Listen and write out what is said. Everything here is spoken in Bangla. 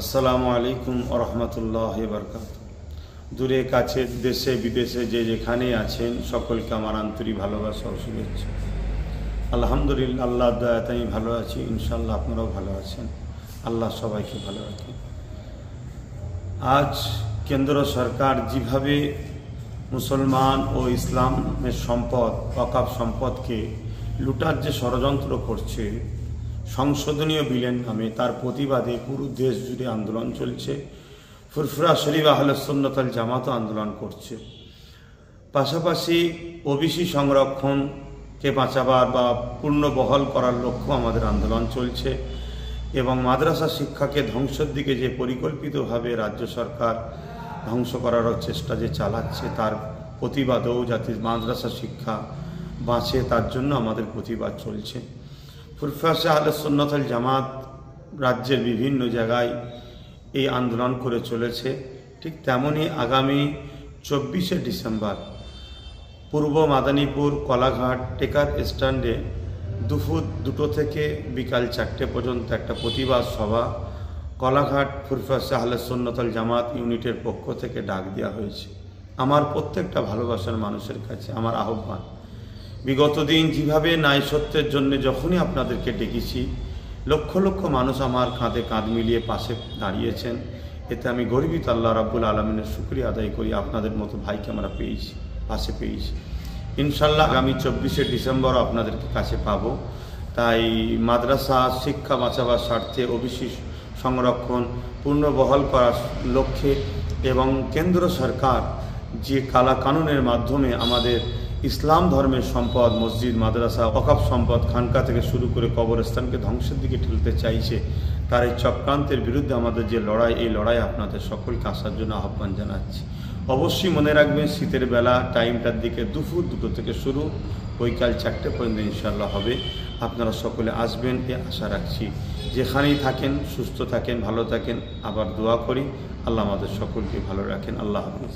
আসসালামু আলাইকুম ওয়া রাহমাতুল্লাহি ওয়া বারাকাতুহু। দূরে কাছে দেশে বিদেশে যে যেখানে আছেন সকলকে আমার আন্তরিক ভালোবাসা ও শুভেচ্ছা। আলহামদুলিল্লাহ, আল্লাহর দয়াতে আমি ভালো আছি, ইনশাআল্লাহ আপনারাও ভালো আছেন। আল্লাহ সবাইকে ভালো রাখেন। আজ কেন্দ্র সরকার যেভাবে মুসলমান ও ইসলামের সম্পদ, ওয়াকফ সম্পদকে লুটার যে ষড়যন্ত্র করছে সংশোধনীয় বিলের নামে, তার প্রতিবাদে পুরো দেশ জুড়ে আন্দোলন চলছে। ফুরফুরা শরীফ আহলে সুন্নাত ওয়াল জামাতও আন্দোলন করছে। পাশাপাশি ওবিসি সংরক্ষণকে বাঁচাবার বা পূর্ণ বহাল করার লক্ষ্য আমাদের আন্দোলন চলছে এবং মাদ্রাসা শিক্ষাকে ধ্বংসের দিকে যে পরিকল্পিতভাবে রাজ্য সরকার ধ্বংস করার চেষ্টা যে চালাচ্ছে তার প্রতিবাদেও যাতে মাদ্রাসা শিক্ষা বাঁচে তার জন্য আমাদের প্রতিবাদ চলছে। ফুরফুরা আহলে সুন্নাত ওয়াল জামাত রাজ্যের বিভিন্ন জায়গায় এই আন্দোলন করে চলেছে। ঠিক তেমনই আগামী 24শে ডিসেম্বর পূর্ব মাদানীপুর কলাঘাট টেকার স্ট্যান্ডে দুপুর 2টো থেকে বিকাল 4টে পর্যন্ত একটা প্রতিবাদ সভা কলাঘাট ফুরফুরা আহলে সুন্নাত ওয়াল জামাত ইউনিটের পক্ষ থেকে ডাক দেওয়া হয়েছে। আমার প্রত্যেকটা ভালোবাসার মানুষের কাছে আমার আহ্বান, বিগত দিন যেভাবে ন্যায় সত্যের জন্য যখনই আপনাদেরকে ডেকেছি লক্ষ লক্ষ মানুষ আমার কাঁধে কাঁধ মিলিয়ে পাশে দাঁড়িয়েছেন, এতে আমি গর্বিত। আল্লাহ রাব্বুল আলামিনের শুকরিয়া আদায় করি, আপনাদের মতো ভাইকে আমরা পেয়েছি, পাশে পেয়েছি। ইনশাল্লাহ আগামী 24শে ডিসেম্বর আপনাদেরকে কাছে পাবো। তাই মাদ্রাসা শিক্ষা বাঁচাবার স্বার্থে ওবিসি সংরক্ষণ পূর্ণ বহাল করার লক্ষ্যে এবং কেন্দ্র সরকার যে কালা কানুনের মাধ্যমে আমাদের ইসলাম ধর্মের সম্পদ মসজিদ মাদ্রাসা ওয়াকফ সম্পদ খানকা থেকে শুরু করে কবরস্থানকে ধ্বংসের দিকে ঠেলতে চাইছে, তার এই চক্রান্তের বিরুদ্ধে আমাদের যে লড়াই, এই লড়াই আপনাদের সকলকে আসার জন্য আহ্বান জানাচ্ছি। অবশ্যই মনে রাখবেন শীতের বেলা টাইমটার দিকে দুপুর 2টো থেকে শুরু, বৈকাল 4টে পর্যন্ত ইনশাআল্লাহ হবে। আপনারা সকলে আসবেন এ আশা রাখছি। যেখানেই থাকেন সুস্থ থাকেন, ভালো থাকেন। আবার দোয়া করি আল্লাহ আমাদের সকলকে ভালো রাখেন। আল্লাহ হাফেজ।